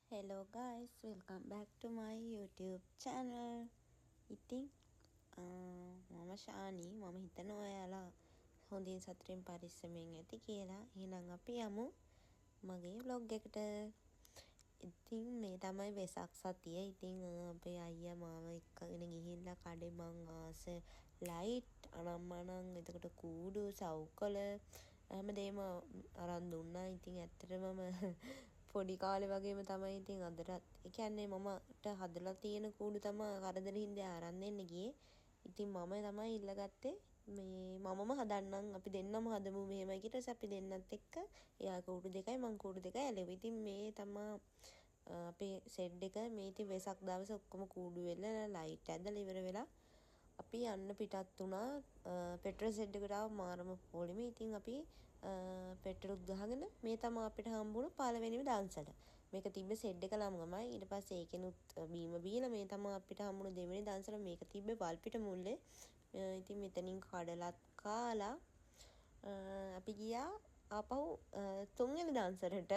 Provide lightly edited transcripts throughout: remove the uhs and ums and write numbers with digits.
Hello guys, welcome back to my YouTube channel. ඉතින් මම ශානි මම හිතනවා ඔයාලා හොඳින් සතුටින් පරිස්සමෙන් ඇති කියලා. එහෙනම් අපි යමු මගේ vlog එකට. ඉතින් මේ තමයි වෙසක් සතිය. ඉතින් අපේ අයියා මාව එක්කගෙන ගිහිල්ලා කඩේ මං ආස ලයිට් අනම්මනම් එතකොට කූඩු සවුකල හැමදේම අරන් දුන්නා. ඉතින් ඇත්තටම පොඩි කාලේ වගේම තමයි ඉතින් අදටත් ඒ කියන්නේ මමට හදලා තියෙන කූඩු තමයි කරදර හින්දා අරන් දෙන්න ගියේ. ඉතින් මම තමයි ඉල්ලගත්තේ මේ මමම හදන්නම් අපි දෙන්නම හදමු මෙහෙමයි ඊට පස්සේ අපි දෙන්නත් එක්ක එයා කූඩු දෙකයි මං කූඩු දෙකයි ඇලෙවි. ඉතින් මේ තමයි අපේ සෙට් එක මේ ඉතින් වෙසක් දවසේ ඔක්කොම කූඩු වෙලා ලයිට් ඇදලා ඉවර වෙලා අපි යන්න පිටත් වුණා. පෙට්‍රල් සෙට් එකට ආව මාරම පොලිමේ. ඉතින් අපි පෙට්‍රල් ගහගෙන මේ තමයි අපිට හම්බුණු පළවෙනිම දන්සල. මේක තිබ්බ සෙට් එක ළමයි. ඊට පස්සේ ඒකෙනුත් බීම බීලා මේ තමයි අපිට හම්බුණු දෙවෙනි දන්සල. මේක තිබ්බේ වල්පිට මුල්ලේ. ඉතින් මෙතනින් කඩලත් කාලා අපි ගියා ආපහු තුන්වෙනි දන්සලට.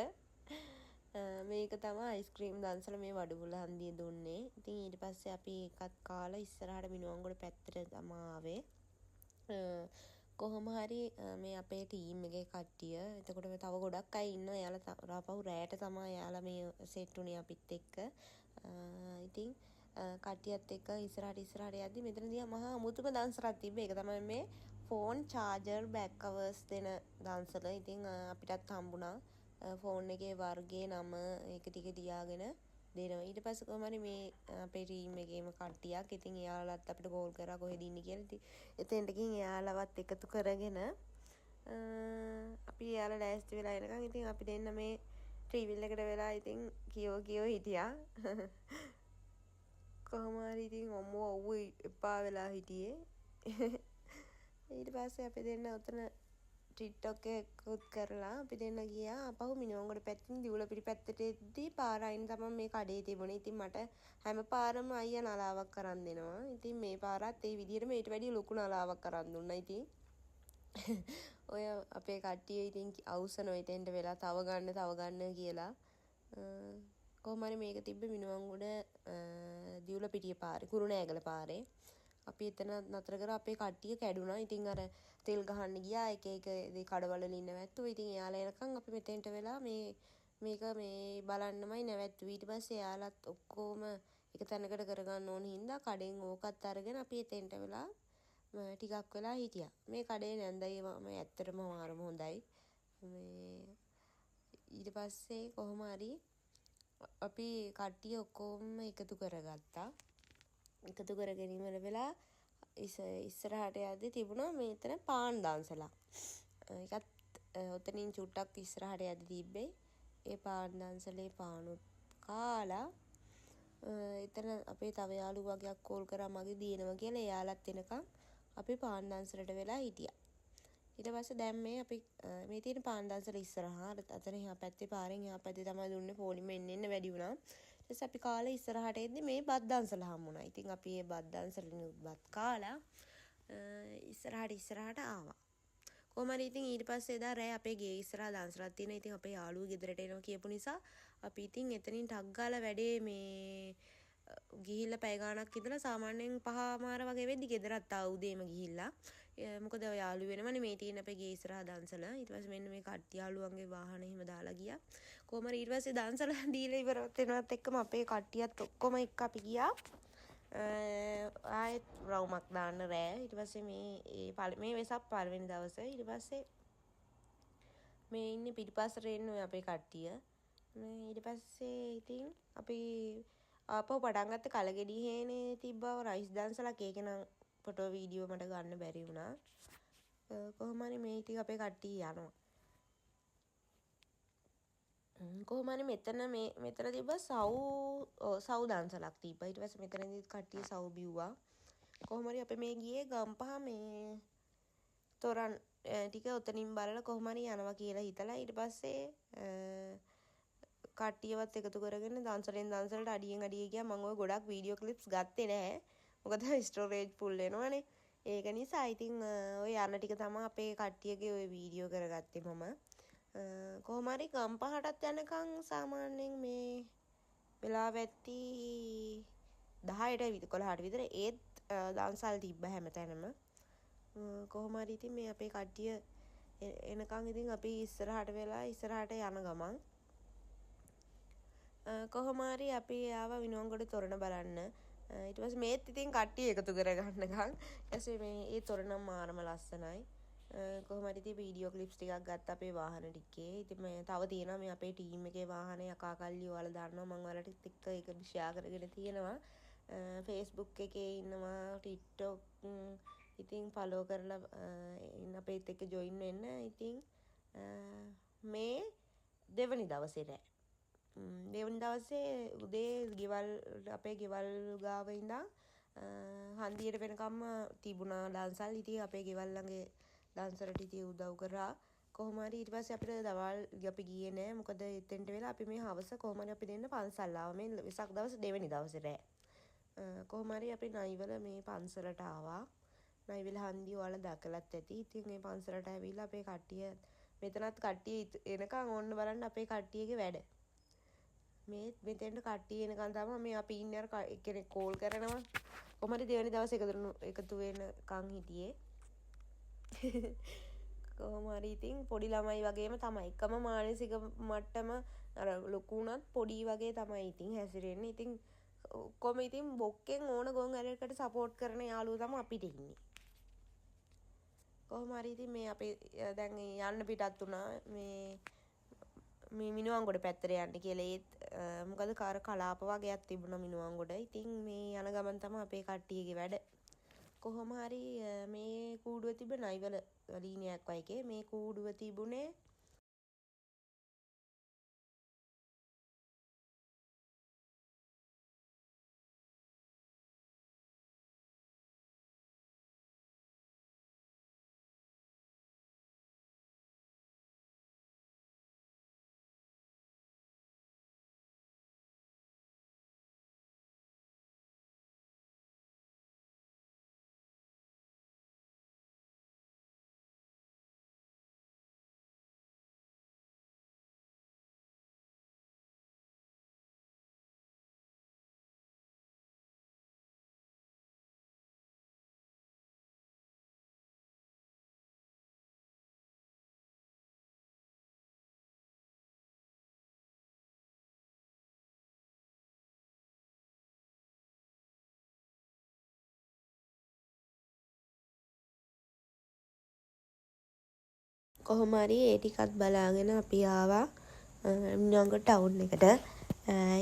මේක තමයි අයිස්ක්‍රීම් දන්සල මේ වඩුගුල හන්දිය දුන්නේ. ඉතින් ඊට පස්සේ අපි ඒකත් කාලා ඉස්සරහට මිනුවන්ගොඩ පැත්තට තමයි ආවේ. කොහොම හරි මේ අපේ ටීම් එකේ කට්ටිය එතකොට තව ගොඩක් අය ඉන්නවා. එයාලා ආපහු රැයට තමයි එයාලා මේ සෙට් උනේ අපිත් එක්ක. ඉතින් කට්ටියත් එක්ක ඉස්සරහට යද්දි මෙතනදී මහා අමුතුම දන්සලක් තිබ්බේ. ඒක තමයි මේ ෆෝන් චාර්ජර් බෑක් කවර්ස් දෙන දන්සල. ඉතින් අපිටත් හම්බුණා ෆෝන් එකේ වර්ගයේ නම ඒක ටික තියාගෙන දෙනවා. ඊට පස්සේ කොහමද මේ අපේ ටීම් එකේම කට්ටියක් ඉතින් එයාලත් අපිට කෝල් කරා කොහෙද ඉන්නේ කියලා. ඉතින් එතෙන්ට ගිහින් එයාලවත් එකතු කරගෙන අපි එයාලා ලෑස්ති වෙලා එනකන් ඉතින් අපි දෙන්න මේ ට්‍රීවිල් එකට වෙලා ඉතින් කියෝ හිටියා. කොහොම හරි ඉතින් ඔව්ව එපා වෙලා හිටියේ. ඊට පස්සේ අපි දෙන්න උතන ටික්ටොක් එකකුත් කරලා අපි දෙන්න ගියා අපහු මිනුවන්ගොඩ පැත්තෙන් දිවුලපිටි පැත්තට එද්දී පාර අයින් තමයි මේ කඩේ තිබුණේ. ඉතින් මට හැම පාරම අයියා නලාවක් කරන් දෙනවා. ඉතින් මේ පාරත් ඒ විදිහටම ඊට වැඩිය ලොකු නලාවක් කරන් දුන්නා. ඉතින් ඔය අපේ කට්ටිය ඉතින් අවසන වෙතෙන්ට වෙලා තව ගන්න කියලා කොහොම හරි මේක තිබ්බ මිනුවන්ගොඩ දිවුලපිටිය පාරේ කුරුණෑගල පාරේ. අපි එතන නතර කර අපේ කට්ටිය කැඩුනා. ඉතින් අර තෙල් ගහන්න ගියා එක දේ කඩවල ඉන්න නැවැත්තුව. ඉතින් එයාලා එනකන් අපි මෙතෙන්ට වෙලා මේක මේ බලන්නමයි නැවැත්තුවේ. ඊට පස්සේ එයාලත් ඔක්කොම එක තැනකට කරගන්න ඕන හින්දා කඩෙන් ඕකත් අරගෙන අපි එතෙන්ට වෙලා ටිකක් වෙලා හිටියා. මේ කඩේ නැන්දයි මම ඇත්තටම මාරම හොඳයි. මේ ඊට පස්සේ කොහොම හරි අපි කට්ටිය ඔක්කොම එකතු කරගත්තා. එකතු කරගෙන ඉවර වෙලා ඉස්සරහට යද්දී තිබුණා මෙතන පාන් දන්සලක්. ඒකත් ඔතනින් චුට්ටක් ඉස්සරහට යද්දී තිබ්බේ. ඒ පාන් දන්සලේ පානුත් කාලා එතන අපේ තව යාළුවෝ වගේක් කෝල් කරා මගේ දිනනවා කියලා. එයාලත් එනකන් අපි පාන් දන්සලට වෙලා හිටියා. ඊට පස්සේ දැන් මේ අපි මේ තියෙන පාන් දන්සල ඉස්සරහා අතන එහා පැත්තේ පාරෙන් එහා පැත්තේ තමයි දුන්නේ. පොලිමෙන් එන්න වැඩි වුණා. ඊට පස්සේ අපි කාලේ ඉස්සරහට එද්දි මේ බත් දන්සල හම්බුණා. ඉතින් අපි මේ බත් දන්සලින් බත් කාලා ඉස්සරහට ආවා. කොහොම හරි ඉතින් ඊට පස්සේ එදා රෑ අපේ ගේ ඉස්සරහා දන්සලක් තියෙනවා. ඉතින් අපේ යාළුවෝ ගෙදරට එනවා කියපු නිසා අපි ඉතින් එතනින් ටක් ගාලා වැඩේ මේ ගිහිල්ලා පැය ගාණක් ඉඳලා සාමාන්‍යයෙන් 5:00 වගේ වෙද්දි ගෙදරත් ආව උදේම ගිහිල්ලා. මොකද ඔය යාළුවෝ වෙනවනේ මේ තියෙන අපේ ගේ ඉස්සරහා දන්සල. ඊට පස්සේ මෙන්න මේ කට්ටිය යාළුවන්ගේ වාහන එහෙම දාලා ගියා. කොහොම හරි ඊට පස්සේ දන්සල දීලා ඉවරත් වෙනවත් එක්කම අපේ කට්ටියත් ඔක්කොම එක්ක අපි ගියා. ආයෙත් රවුමක් දාන්න රෑ. ඊට පස්සේ මේ වෙසක් පළවෙනි දවසේ ඊට පස්සේ මේ ඉන්නේ පිටිපස්සට එන්නේ අපේ කට්ටිය. ඊට පස්සේ ඉතින් අපි ආපහු පටන් ගත්ත කලගෙඩි හේනේ තිබ්බව රයිස් දන්සලක්. ඒක නම් ෆොටෝ වීඩියෝ මට ගන්න බැරි වුණා. කොහොම හරි මේ ඉතින් අපේ කට්ටිය යනවා. කොහොම හරි මෙතන තිබ්බ සව් දන්සලක් තිබ්බා. ඊට පස්සේ මෙතනදී කට්ටිය සව් බිව්වා. කොහොම හරි අපි මේ ගියේ ගම්පහ මේ තොරන් ටික ඔතනින් බලලා කොහොම හරි යනවා කියලා හිතලා ඊට පස්සේ කට්ටියවත් එකතු කරගෙන දන්සලෙන් දන්සලට අඩියෙන් ගියා. මම ඔය ගොඩක් වීඩියෝ ක්ලිප්ස් ගත්තේ නැහැ. මොකද ස්ටෝරේජ් ෆුල් වෙනවනේ. ඒක නිසා ඉතින් ඔය යන ටික තමයි අපේ කට්ටියගේ ඔය වීඩියෝ කරගත්තේ මම. කොහොම හරි ගම්පහටත් යනකම් සාමාන්‍යයෙන් මේ වෙලාව ඇත්ති 10ට විතර 11ට විතර ඒත් දන්සල් තිබ්බ හැමතැනම. කොහොම හරි ඉතින් මේ අපේ කට්ටිය එනකන් ඉතින් අපි ඉස්සරහට වෙලා ඉස්සරහට යන ගමන් කොහොම හරි අපි ආවා විනුවන්ගොඩ තොරණ බලන්න. ඊට පස්සේ මේත් ඉතින් කට්ටිය එකතු කරගන්නකම් ඊපස්සේ මේ ඒ තොරණ මාරම ලස්සනයි. කොහොම හරි ඉතින් වීඩියෝ ක්ලිප්ස් ටිකක් ගත්ත අපේ වාහන ටිකේ. ඉතින් මේ තව තියෙනවා මේ අපේ ටීම් එකේ වාහනේ අකාකල්ලි ඔයාලා දන්නවා මම ඔයාලට එක්ක ඒක ෂෙයා කරගෙන තියෙනවා. Facebook එකේ ඉන්නවා TikTok ඉතින් ෆලෝ කරලා අපේත් එක්ක ජොයින් වෙන්න. ඉතින් මේ දෙවනි දවසේ රෑ දෙවනි දවසේ උදේ ගෙවල් අපේ ගෙවල් ගාව ඉඳන් හන්දියට වෙනකම්ම තිබුණා දන්සල්. ඉතින් අපේ ගෙවල් ළඟේ දන්සලට ඉතින් උදව් කරා. කොහොම හරි ඊට පස්සේ අපිට දවල් අපි ගියේ නෑ. මොකද එතෙන්ට වෙලා අපි මේ හවස කොහොම හරි අපි දෙන්න පන්සල් ආවා. මේ වෙසක් දවස් දෙවෙනි දවසේ රෑ. කොහොම හරි අපි නයිවල මේ පන්සලට ආවා. නයිවල හන්දිය ඔයාලා දැකලත් ඇති. ඉතින් මේ පන්සලට ඇවිල්ලා අපේ කට්ටිය මෙතනත් කට්ටිය එනකන් ඕන්න බලන්න අපේ කට්ටියගේ වැඩ. මේ මෙතෙන්ට කට්ටිය එනකන් තමයි මේ අපි ඉන්නේ අර කෙනෙක් කෝල් කරනවා. කොහොම හරි දෙවෙනි දවසේ එකතු වෙනකන් හිටියේ. කොහොම හරි ඉතින් පොඩි ළමයි වගේම තමයි එකම මානසික මට්ටම අර ලොකු උනත් පොඩි වගේ තමයි ඉතින් හැසිරෙන්නේ. ඉතින් කොහොම ඉතින් බොක්කෙන් ඕන ගොන් ඇලකට සපෝට් කරන යාළුවෝ තමයි අපිට ඉන්නේ. කොහොම හරි ඉතින් මේ අපි දැන් යන්න පිටත් වුණා මේ මිනුවන්ගොඩ පැත්තට යන්න කියලා. ඒත් මොකද කලාප වගේක් තිබුණා මිනුවන්ගොඩ. ඉතින් මේ යන ගමන් තමයි අපේ කට්ටියගේ වැඩ. කොහොම හරි මේ කූඩුව තිබ්බ නයිවල ලීනියක් වයිකේ මේ කූඩුව තිබුණේ කොහොම හරි ඒ ටිකත් බලාගෙන අපි ආවා මිනුවන්ගොඩ ටවුන් එකට.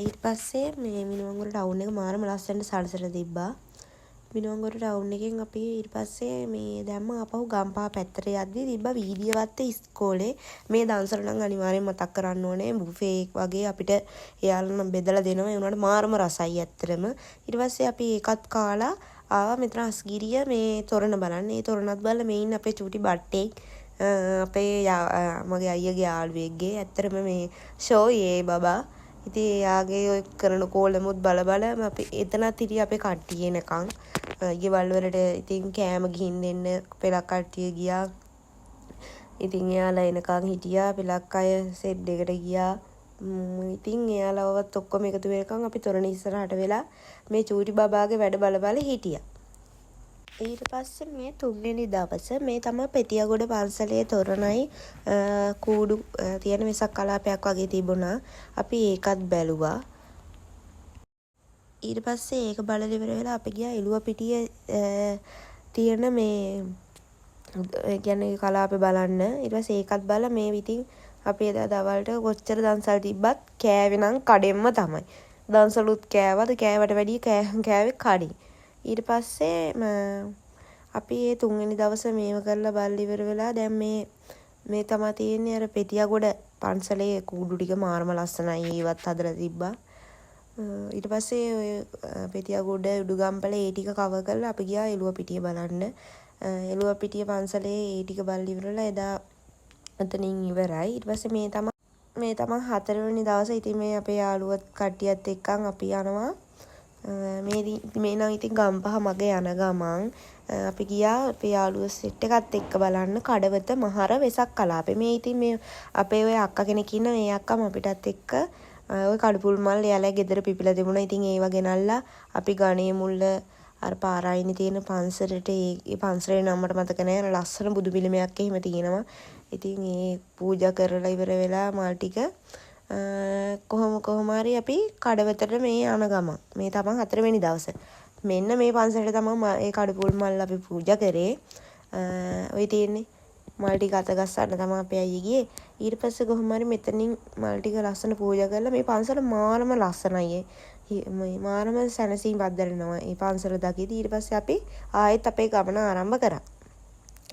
ඊට පස්සේ මේ මිනුවන්ගොඩ ටවුන් එක මාරම ලස්සනට සලසලා තිබ්බා. මිනුවන්ගොඩ ටවුන් එකෙන් අපි ඊට පස්සේ මේ දැම්ම ආපහු ගම්පහ පැත්තට යද්දි තිබ්බා වීදියවත්ත ඉස්කෝලේ මේ දන්සල නම් අනිවාර්යෙන් මතක් කරන්න ඕනේ. බුෆේ වගේ අපිට එයාලා නම් බෙදලා දෙනවා. ඒ උනාට මාරම රසයි ඇත්තටම. ඊට පස්සේ අපි ඒකත් කාලා ආවා මෙතන අස්ගිරිය මේ තොරණ බලන්න. ඒ තොරණත් බලලා මේ ඉන්න අපේ චූටි බට්ටෙක් අපේ මගේ අයියගේ යාළුවෙක්ගේ ඇත්තටම මේ ෂෝයි බබා. ඉතින් එයාගේ ඔය කරන කෝලමුත් බල අපි එතනත් හිටියේ අපේ කට්ටිය එනකන්. ගෙවල් වලට ඉතින් කෑම ගිහින් දෙන්න පෙලක් කට්ටිය ගියා. ඉතින් එයාලා එනකන් හිටියා. පෙලක් අය සෙඩ් එකට ගියා. ඉතින් එයාලවවත් ඔක්කොම එකතු වෙනකන් අපි තොරණ ඉස්සරහට වෙලා මේ චූටි බබාගේ වැඩ බල හිටියා. ඊට පස්සේ මේ තුන්වෙනි දවස මේ තමයි පෙතියගොඩ පන්සලේ තොරණයි කූඩු තියෙන වෙසක් කලාපයක් වගේ තිබුණා. අපි ඒකත් බැලුවා. ඊට පස්සේ ඒක බලලා ඉවර වෙලා අපි ගියා එළුවපිටිය තියෙන මේ කියන්නේ කලාපේ බලන්න. ඊට පස්සේ ඒකත් බලලා මේ විතින් අපි එදා දවල්ට කොච්චර දන්සල් තිබ්බත් කෑවේ නම් කඩෙන්ම තමයි. දන්සලුත් කෑවද කෑවට වැඩිය කෑවේ කඩින්. ඊට පස්සේ අපි ඒ තුන්වෙනි දවසේ මේව කරලා බලලා ඉවර වෙලා දැන් මේ තමයි තියෙන්නේ අර පෙතියගොඩ පන්සලේ කූඩු ටික මාරම ලස්සනයි. ඒවත් හදලා තිබ්බා. ඊට පස්සේ ඔය පෙතියගොඩ උඩුගම්පල ඒ ටික කවර් කරලා අපි ගියා එළුවපිටිය බලන්න. එළුවපිටිය පන්සලේ ඒ ටික බලලා ඉවරලා එදා එතනින් ඉවරයි. ඊට පස්සේ මේ තමයි හතරවෙනි දවසේ. ඉතින් මේ අපේ යාළුවත් කට්ටියත් එක්කන් අපි යනවා. මේ නම් ඉතින් ගම්පහ මගේ යන ගමන් අපි ගියා අපේ යාළුවෝ සෙට් එකත් එක්ක බලන්න කඩවත මහර වෙසක් කලාපේ. මේ ඉතින් මේ අපේ ඔය අක්කා කෙනෙක් ඉන්න මේ අක්කම අපිටත් එක්ක ඔය කඩුපුල් මල් එයාලා ගෙදර පිපිලා තිබුණා. ඉතින් ඒව ගෙනල්ලා අපි ගණේ මුල්ල අර පාරායිනේ තියෙන පන්සලට ඒ පන්සලේ නමට මතක නැහැ. ලස්සන බුදු පිළිමයක් එහෙම තියෙනවා. ඉතින් ඒ පූජා කරලා ඉවර වෙලා මල් ටික කොහොම හරි අපි කඩවතට මේ යන ගමන් මේ තමයි 4 වෙනි දවසේ. මෙන්න මේ පන්සලට තමයි ඒ කඩුපුල් මල් අපි පූජා කරේ. ඔය තියෙන්නේ මල් ටික අත ගස්සන්න තමයි අපි අයියේ ගියේ. ඊට පස්සේ කොහොම හරි මෙතනින් මල් ටික ලස්සන පූජා කරලා මේ පන්සල මාරම ලස්සනයි. මේ මාරම සැනසීමක් දැනෙනවා මේ පන්සල දකිද්දි. ඊට පස්සේ අපි ආයෙත් අපේ ගමන ආරම්භ කරා.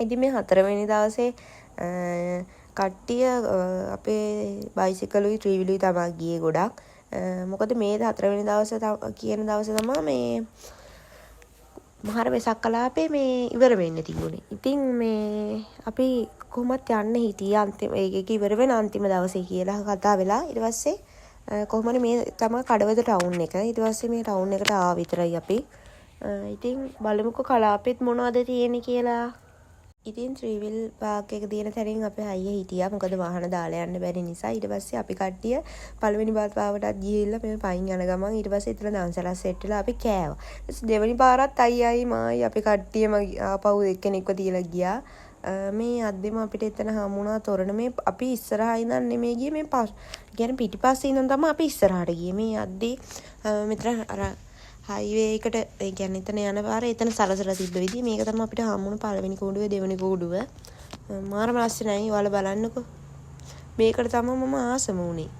ඉතින් මේ 4 වෙනි දවසේ කට්ටිය අපේ බයිසිකලුයි ත්‍රිවිලුයි තමයි ගියේ ගොඩක්. මොකද මේ 4 වෙනි දවසේ කියන දවසේ තමයි මේ මහර වෙසක් කලාපේ මේ ඉවර වෙන්න තිබුණේ. ඉතින් මේ අපි කොහොමත් යන්න හිටියේ අන්තිම ඒක ඉවර වෙන අන්තිම දවසේ කියලා කතා වෙලා ඊට පස්සේ කොහොමද මේ තමයි කඩවත ටවුන් එක. ඊට පස්සේ මේ ටවුන් එකට ආව විතරයි අපි. ඉතින් බලමුකෝ කලාපෙත් මොනවද තියෙන්නේ කියලා. ඉතින් ත්‍රිවිල් පාක් එක තියෙන තැනින් අපේ අයියා හිටියා. මොකද වාහන දාලා යන්න බැරි නිසා. ඊට පස්සේ අපි කට්ටිය පළවෙනි පාවටත් ගිහිල්ලා මේ පයින් යන ගමන් ඊට පස්සේ එතන දන්සලා සෙට් වෙලා අපි කෑවා. දෙවෙනි පාරත් අයියයි මායි අපි කට්ටියම ආපහු එක්කෙනෙක්ව තියලා ගියා. මේ අද්දෙම අපිට එතන හමුණා තොරණ මේ අපි ඉස්සරහා ඉඳන් නෙමෙයි ගියේ මේ කියන්නේ පිටිපස්සේ ඉඳන් තමයි අපි ඉස්සරහට ගියේ. මේ අද්දේ මෙතන අර හයිවේ එකට ඒ කියන්නේ එතන යන පාරේ එතන සලසලා තිබ්බ විදිහ මේක තමයි අපිට හම්බුණු පළවෙනි කූඩුව දෙවෙනි කූඩුව. මාරම ලස්සනයි. ඔයාලා බලන්නකෝ. මේකට තමයි මම ආසම වුණේ.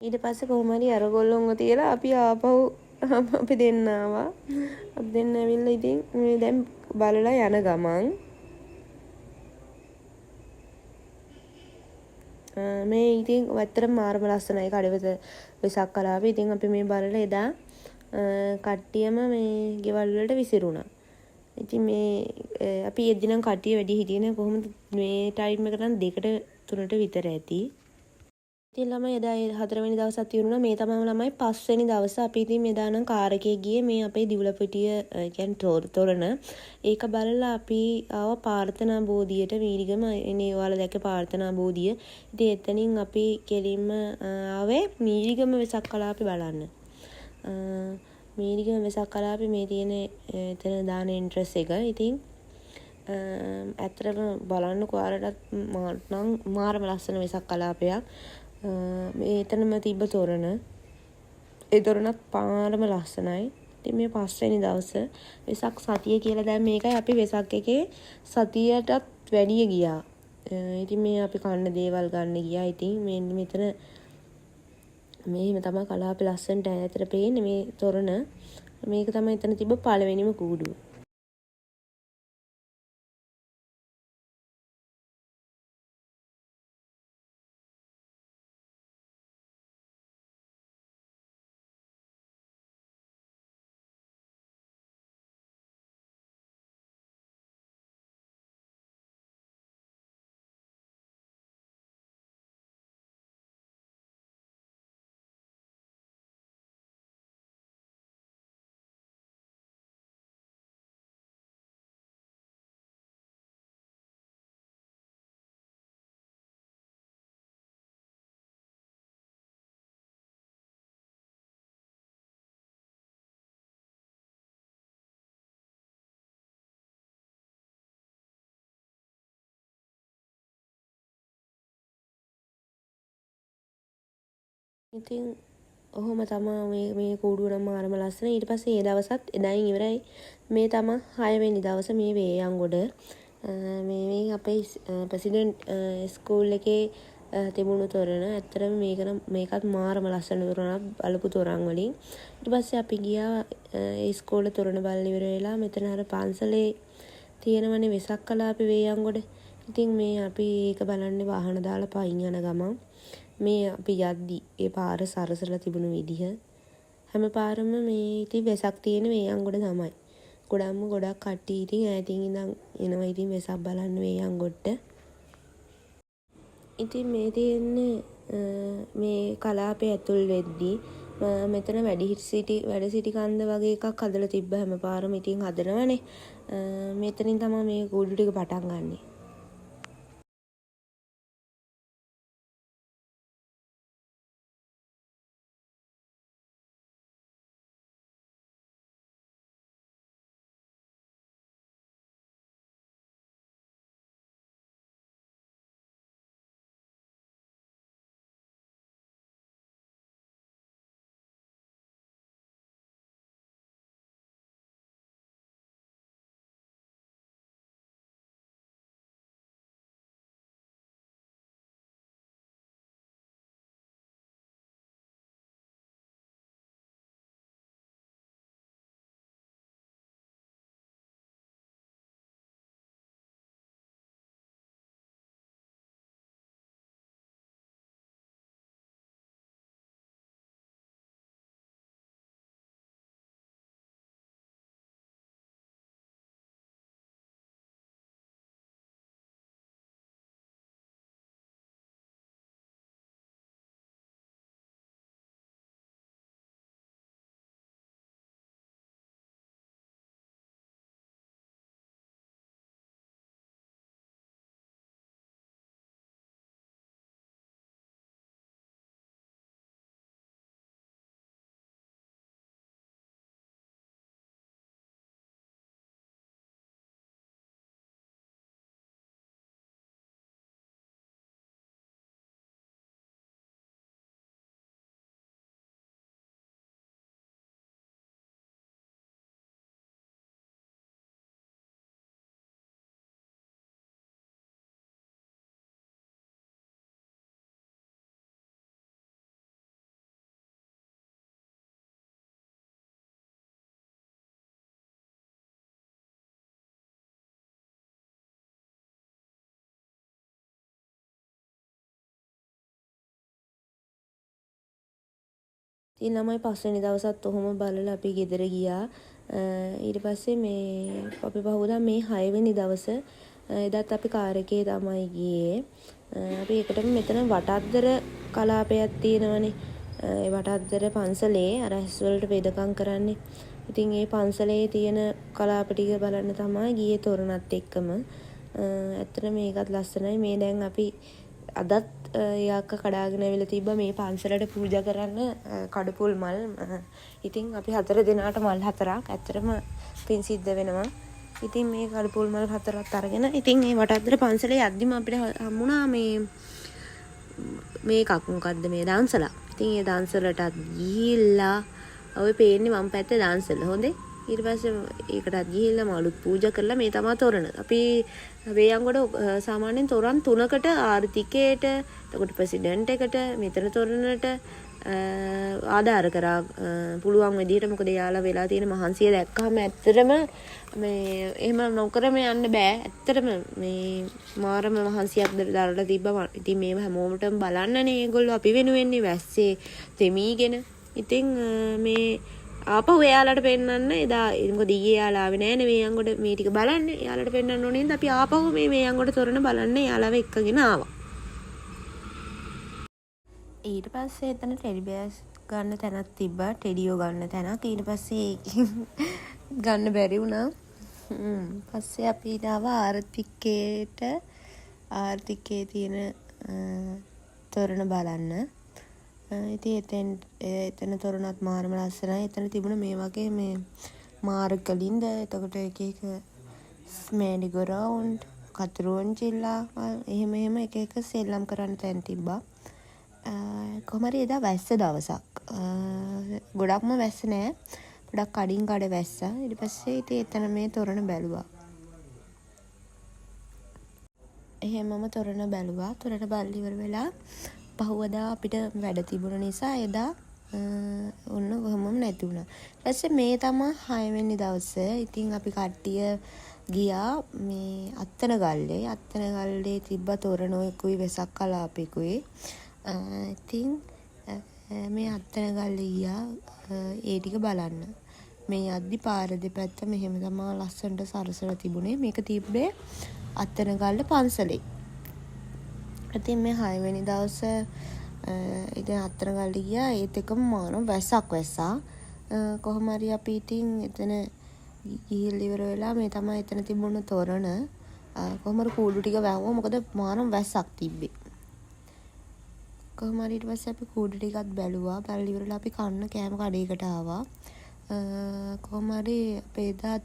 ඊට පස්සේ කොහොම හරි අර ගොල්ලොන්ව තියලා අපි ආපහු අපි දෙන්න ආවා. අපි දෙන්න ඇවිල්ලා ඉතින් මේ දැන් බලලා යන ගමන් මේ ඉතින් ඇත්තටම මාරම ලස්සනයි කඩවත වෙසක් කලාපේ. ඉතින් අපි මේ බලලා එදා කට්ටියම මේ ගෙවල් වලට විසිරුණා. ඉතින් මේ අපි එදිනම් කට්ටිය වැඩි හිටියේ නෑ. කොහොමද මේ ටයිම් එකට නම් 2ට 3ට විතර ඇති. ඉතින් ළමයි එදා 4 වෙනි දවසත් ඉවරුණා. මේ තමයි ළමයි 5 වෙනි දවස. අපි ඉතින් එදා නම් කාර් එකේ ගියේ මේ අපේ දිවුලපිටිය කියන්නේ තොරණ. ඒක බලලා අපි ආව ප්‍රාර්ථනා බෝධියට මීරිගම එනේ ඔයාලා දැක්ක ප්‍රාර්ථනා බෝධිය. ඉතින් එතනින් අපි කෙලින්ම ආවේ මීරිගම වෙසක් කලාපේ බලන්න. මීරිගම වෙසක් කලාපේ මේ තියෙන එතන දාන එන්ට්‍රස් එක. ඉතින් ඇත්තටම බලන්නකෝ ඔයාලටත් නම් මාරම ලස්සන වෙසක් කලාපයක්. මේ එතනම තිබ්බ තොරණ. ඒ තොරණත් පාරම ලස්සනයි. ඉතින් මේ 5 වෙනි දවස වෙසක් සතිය කියලා දැන් මේකයි අපි වෙසක් එකේ සතියටත් වැඩිය ගියා. ඉතින් මේ අපි කන්න දේවල් ගන්න ගියා. ඉතින් මේ මෙතන මේම තමයි කලාපේ ලස්සනට ඈතට පේන්නේ මේ තොරණ. මේක තමයි එතන තිබ්බ පළවෙනිම කූඩුව. ඉතින් ඔහොම තමයි මේ කූඩුව නම් මාරම ලස්සන. ඊට පස්සේ ඒ දවසත් එදායින් ඉවරයි. මේ තමයි 6 වෙනි දවස මේ වේයන්ගොඩ. මේ අපේ ප්‍රෙසිඩන්ට් ස්කූල් එකේ තිබුණු තොරණ. ඇත්තටම මේකත් මාරම ලස්සන තොරණක් බලපු තොරන් වලින්. ඊට පස්සේ අපි ගියා ඒ ඉස්කෝලේ තොරණ බලලා ඉවර වෙලා මෙතන අර පන්සලේ තියෙනවනේ වෙසක් කලාපේ වේයන්ගොඩ. ඉතින් මේ අපි ඒක බලන්නේ වාහන දාලා පයින් යන ගමන් මේ අපි යද්දි ඒ පාර සරසලා තිබුණු විදිහ හැම පාරම මේ ඉතින් වෙසක් තියෙන වේයන්ගොඩ තමයි. ගොඩක් කට්ටිය ඉතින් ඈතින් ඉඳන් එනවා ඉතින් වෙසක් බලන්න වේයන්ගොඩට. ඉතින් මේ තියෙන්නේ මේ කලාපේ ඇතුල් වෙද්දී මෙතන වැඩ සිටි කන්ද වගේ එකක් හදලා තිබ්බ හැම පාරම ඉතින් හදනවනේ. මෙතනින් තමයි මේ කූඩු ටික පටන් ගන්නෙ. ඉතින් ළමයි 5 වෙනි දවසත් ඔහොම බලලා අපි ගෙදර ගියා. ඊට පස්සේ මේ අපි පහුවදා මේ 6 වෙනි දවස එදාත් අපි කාර් එකේ තමයි ගියේ. අපි එකටම මෙතන වටද්දර කලාපයක් තියෙනවනේ. ඒ වටද්දර පන්සලේ අර ඇස් වලට වෙදකම් කරන්නේ. ඉතින් ඒ පන්සලේ තියෙන කලාප ටික බලන්න තමයි ගියේ තොරණත් එක්කම. ඇත්තට මේකත් ලස්සනයි. මේ දැන් අපි අදත් යාක කඩාගෙන ඇවිල්ලා තිබ්බා මේ පන්සලට පූජා කරන්න කඩපුල් මල්. ඉතින් අපි 4 දෙනාට මල් 4ක් ඇත්තටම පින් සිද්ධ වෙනවා. ඉතින් මේ කඩපුල් මල් 4ක් අරගෙන ඉතින් මේ වටද්දර පන්සලේ යද්දිම අපිට හම්බුණා මේකක් මොකද්ද මේ දන්සලා. ඉතින් ඒ දන්සලටත් ගිහිල්ලා ඔය පේන්නේ වම් පැත්තේ දන්සල හොඳේ. ඊට පස්සේ ඒකටත් ගිහිල්ලා මලුත් පූජා කරලා මේ තමයි තොරණ. අපි වේයන්ගොඩ සාමාන්‍යයෙන් තොරන් 3කට ආර්ථිකයට, එතකොට ප්‍රෙසිඩන්ට් එකට, මෙතන තොරණට ආධාර කරා පුළුවන් විදිහට. මොකද යාලා වෙලා තියෙන මහන්සිය දැක්කම ඇත්තටම මේ එහෙම නොකරම යන්න බෑ. ඇත්තටම මේ මාරම මහන්සියක් දරලා තිබ්බා. ඉතින් මේව හැමෝමටම බලන්නනේ ඒගොල්ලෝ අපි වෙනුවෙන්නේ වැස්සේ තෙමීගෙන. ඉතින් මේ ආපහු එයාලට පෙන්නන්න එදා මොකද ඊයේ යාලා ආවේ නෑනේ වේයන්ගොඩ මේ ටික බලන්න. එයාලට පෙන්නන්න ඕනේ නේද අපි ආපහු මේ වේයන්ගොඩ තොරණ බලන්න එයාලව එක්කගෙන ආවා. ඊට පස්සේ එතන ටෙඩි බෑර්ස් ගන්න තැනක් තිබ්බා. ටෙඩියෝ ගන්න තැනක්. ඊට පස්සේ ගන්න බැරි වුණා. පස්සේ අපි ආවා ආර්ථිකයේ තියෙන තොරණ බලන්න. ඉතින් එතන තොරණත් මාරම ලස්සනයි. එතන තිබුණ මේ වගේ මේ මාර්ගලින්ද, එතකොට එක මෑඩිගොරවුන්ඩ්, කතුරුවන්චිල්ලා එහෙම එක සෙල්ලම් කරන්න තැන් තිබ්බා. කොහොම හරි එදා වැස්ස දවසක්. ගොඩක්ම වැස්ස නෑ. ගොඩක් කඩින් කඩ වැස්සා. ඊට පස්සේ ඉතින් එතන මේ තොරණ බැලුවා. එහෙමම තොරණ බැලුවා. තොරණ බලලා ඉවර වෙලා පහුවදා අපිට වැඩ තිබුණ නිසා එදා ඔන්න කොහොමම නැති වුණා. ඊට පස්සේ මේ තමයි 6 වෙනි දවසේ. ඉතින් අපි කට්ටිය ගියා මේ අත්තනගල්ලේ. අත්තනගල්ලේ තිබ්බ තොරණෝකුයි වෙසක් කලාපෙකුයි. ඉතින් මේ අත්තනගල්ලේ ගියා ඒ ටික බලන්න. මේ යද්දි පාර දෙපැත්ත මෙහෙම තමයි ලස්සනට සරසලා තිබුණේ. මේක තිබ්බේ අත්තනගල්ල පන්සලේ. ඉතින් මේ 6 වෙනි දවසේ ඉතින් අත්තනගල්ල ගියා. ඒත් එකම මානව වැස්සක් වැස්සා. කොහොම හරි අපි ඉතින් එතන ගිහිල්ලා ඉවර වෙලා මේ තමයි එතන තිබුණ තොරණ. කොහොම හරි කූඩු ටික වැහුවා. මොකද මානව වැස්සක් තිබ්බේ. කොහොම හරි ඊට පස්සේ අපි කූඩු ටිකත් බැලුවා. බලලා ඉවරලා අපි කන්න කෑම කඩේකට ආවා. කොහොම හරි අපේ එදාත්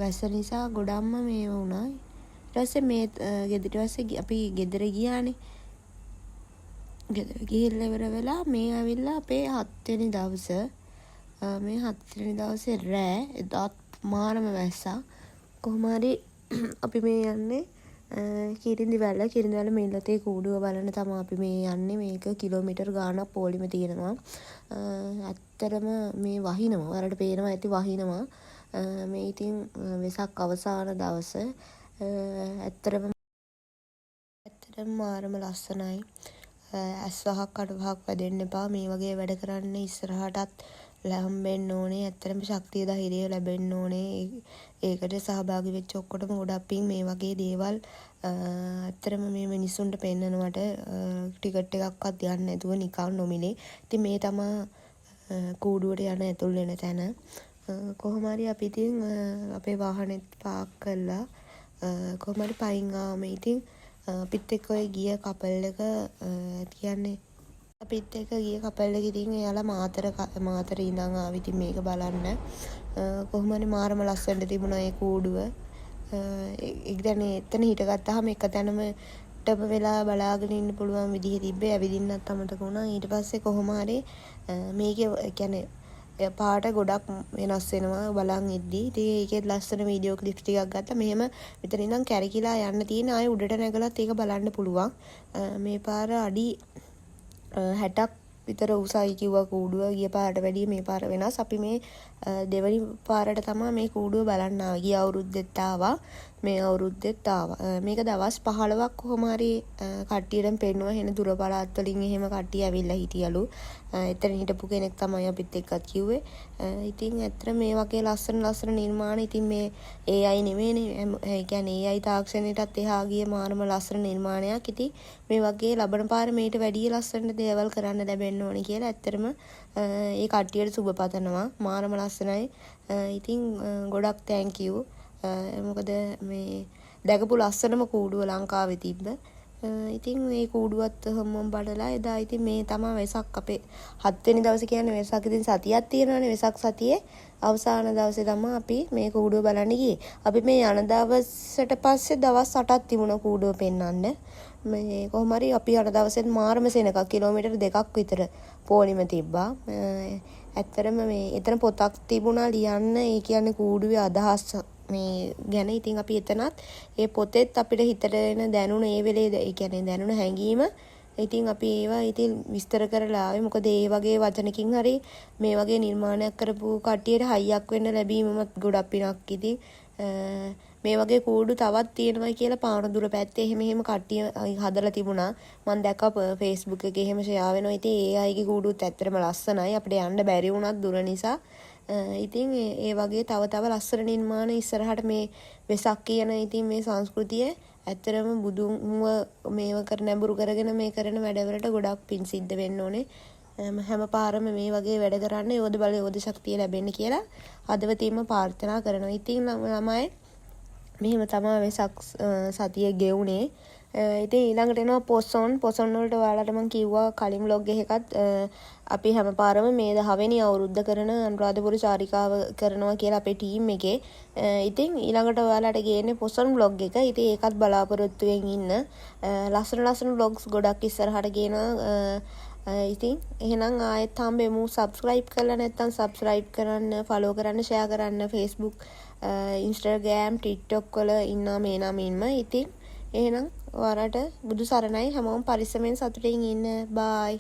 වැස්ස නිසා ගොඩක්ම මේ වුණා. ඊට පස්සේ මේ ගෙදරට පස්සේ අපි ගෙදර ගියානේ. ගෙදර ගිහිල්ලා ඉවර වෙලා මේ ඇවිල්ලා අපේ 7 වෙනි දවසේ මේ 7 වෙනි දවසේ රෑ එදාත් මාරම වැස්සා. කොහොම හරි අපි මේ යන්නේ කිරිඳිවැල මිල්ලතේ කූඩුව බලන්න තමයි අපි මේ යන්නේ. මේක කිලෝමීටර් ගාණක් පොලිම තියෙනවා. ඇත්තටම මේ වහිනවා. ඔයාලට පේනවා ඇති වහිනවා. මේ ඉතින් වෙසක් අවසාන දවසේ ඇත්තටම මාරම ලස්සනයි. ඇස් වහක් කඩ වහක් වැදෙන්න එපා. මේ වගේ වැඩ කරන්න ඉස්සරහටත් ලැම්බෙන්න ඕනේ. ඇත්තටම ශක්තිය ධෛර්යය ලැබෙන්න ඕනේ. ඒකට සහභාගී වෙච්ච ඔක්කොටම ගොඩක් පිං. මේ වගේ දේවල් ඇත්තටම මේ මිනිස්සුන්ට පෙන්නනවට ටිකට් එකක්වත් යන්න නැතුව නිකන් නොමිලේ. ඉතින් මේ තමයි කූඩුවට යන ඇතුල් වෙන තැන. කොහොම හරි අපි ඉතින් අපේ වාහනේත් පාක් කරලා කොහොම හරි පයින් ආවම ඉතින් අපිත් එක්ක ඔය ගිය කපල් එක කියන්නේ අපිත් එක්ක ගිය කපල් එක ඉතින් එයාලා මාතර ඉඳන් ආවි ඉතින් මේක බලන්න. කොහොම හරි මාරම ලස්සනට තිබුණා ඒ කූඩුව. ඒ කියන්නේ එතන හිටගත්තාම එක තැනම ටබ වෙලා බලාගෙන ඉන්න පුළුවන් විදිහ තිබ්බේ. ඇවිදින්නත් අමතක වුණා. ඊට පස්සේ කොහොම හරි මේකේ කියන්නේ පාට ගොඩක් වෙනස් වෙනවා බලන් ඉද්දි. ඉතින් ඒකේ ලස්සන වීඩියෝ ක්ලිප්ස් ටිකක් ගත්තා. මෙහෙම මෙතන ඉඳන් කැරකිලා යන්න තියෙන ආයෙ උඩට නැගලත් ඒක බලන්න පුළුවන්. මේ පාර අඩි 60ක් විතර උසයි කිව්වා කූඩුව. ගිය පාරට වැඩිය මේ පාර වෙනස්. අපි මේ දෙවනි පාරට තමයි මේ කූඩුව බලන්න ආවේ. ගිය අවුරුද්දෙත් ආවා. මේ අවුරුද්දෙත් ආවා. මේක දවස් 15ක් කොහොම හරි කට්ටියටම පෙන්නුවා. එන දුර පළාත් වලින් එහෙම කට්ටිය ඇවිල්ලා හිටියලු. එතන හිටපු කෙනෙක් තමයි අපිත් එක්කත් කිව්වේ. ඉතින් ඇත්තට මේ වගේ ලස්සන නිර්මාණ ඉතින් මේ AI නෙමෙයිනේ. ඒ කියන්නේ AI තාක්ෂණයටත් එහා ගිය මානම ලස්සන නිර්මාණයක්. ඉතින් මේ වගේ ලබන පාර මේට වැඩිය ලස්සන දේවල් කරන්න ලැබෙන්න ඕනේ කියලා ඇත්තටම ඒ කට්ටියට සුබ පතනවා. මානම ලස්සනයි. ඉතින් ගොඩක් thank you. මොකද මේ දැකපු ලස්සනම කූඩුව ලංකාවේ තිබ්බ. ඉතින් මේ කූඩුවත් හැමෝම බලලා එදා ඉතින් මේ තමයි වෙසක් අපේ 7 වෙනි දවසේ කියන්නේ වෙසක් ඉතින් සතියක් තියෙනවානේ. වෙසක් සතියේ අවසාන දවසේ තමයි අපි මේ කූඩුව බලන්න ගියේ. අපි මේ යන දවසට පස්සේ දවස් 8ක් තිබුණා කූඩුව පෙන්වන්න. මේ කොහොම හරි අපි යන දවසෙත් මාරම සෙනඟක් කිලෝමීටර් 2ක් විතර පොලිම තිබ්බා. ඇත්තටම මේ එතන පොතක් තිබුණා ලියන්න. ඒ කියන්නේ කූඩුවේ අදහස් මේ ගැන. ඉතින් අපි එතනත් ඒ පොතෙත් අපිට හිතට එන දැනුණ ඒ වෙලේ ඒ කියන්නේ දැනුණ හැඟීම ඉතින් අපි ඒවා ඉතින් විස්තර කරලා ආවේ. මොකද ඒ වගේ වචනකින් හරි මේ වගේ නිර්මාණයක් කරපු කට්ටියට හයියක් වෙන්න ලැබීමත් ගොඩක් පිනක්. ඉතින් මේ වගේ කූඩු තවත් තියෙනවා කියලා පානදුර පැත්තේ එහෙම කට්ටිය හදලා තිබුණා. මම දැක්කා Facebook එකේ එහෙම ෂෙයා වෙනවා. ඉතින් ඒ අයගේ කූඩුත් ඇත්තටම ලස්සනයි. අපිට යන්න බැරි වුණත් දුර නිසා. ඉතින් ඒ වගේ තව ලස්සන නිර්මාණ ඉස්සරහට මේ වෙසක් කියන ඉතින් මේ සංස්කෘතිය ඇත්තටම බුදුන්ව මේව කර නැඹුරු කරගෙන මේ කරන වැඩවලට ගොඩක් පින් සිද්ධ වෙන්න ඕනේ. හැම පාරම මේ වගේ වැඩ කරන්න යෝධ බල යෝධ ශක්තිය ලැබෙන්න කියලා හදවතින්ම ප්‍රාර්ථනා කරනවා. ඉතින් ළමයි මෙහෙම තමයි වෙසක් සතිය ගෙවුනේ. ඉතින් ඊළඟට එනවා පොසොන් වලට ඔයාලට මම කිව්වා කලින් vlog එකකත් අපි හැමපාරම මේ 10 වෙනි අවුරුද්ද කරන අනුරාධපුර චාරිකාව කරනවා කියලා අපේ ටීම් එකේ. ඉතින් ඊළඟට ඔයාලට ගේන්නේ පොසොන් vlog එක. ඉතින් ඒකත් බලාපොරොත්තුෙන් ඉන්න. ලස්සන vlogs ගොඩක් ඉස්සරහට ගේනවා. ඉතින් එහෙනම් ආයෙත් හම්බෙමු. subscribe කරලා නැත්නම් subscribe කරන්න, follow කරන්න, share කරන්න Facebook, Instagram, TikTok වල ඉන්නවා මේ නමින්ම. ඉතින් එහෙනම් ඔයාලට බුදු සරණයි. හැමෝම පරිස්සමෙන් සතුටින් ඉන්න. bye.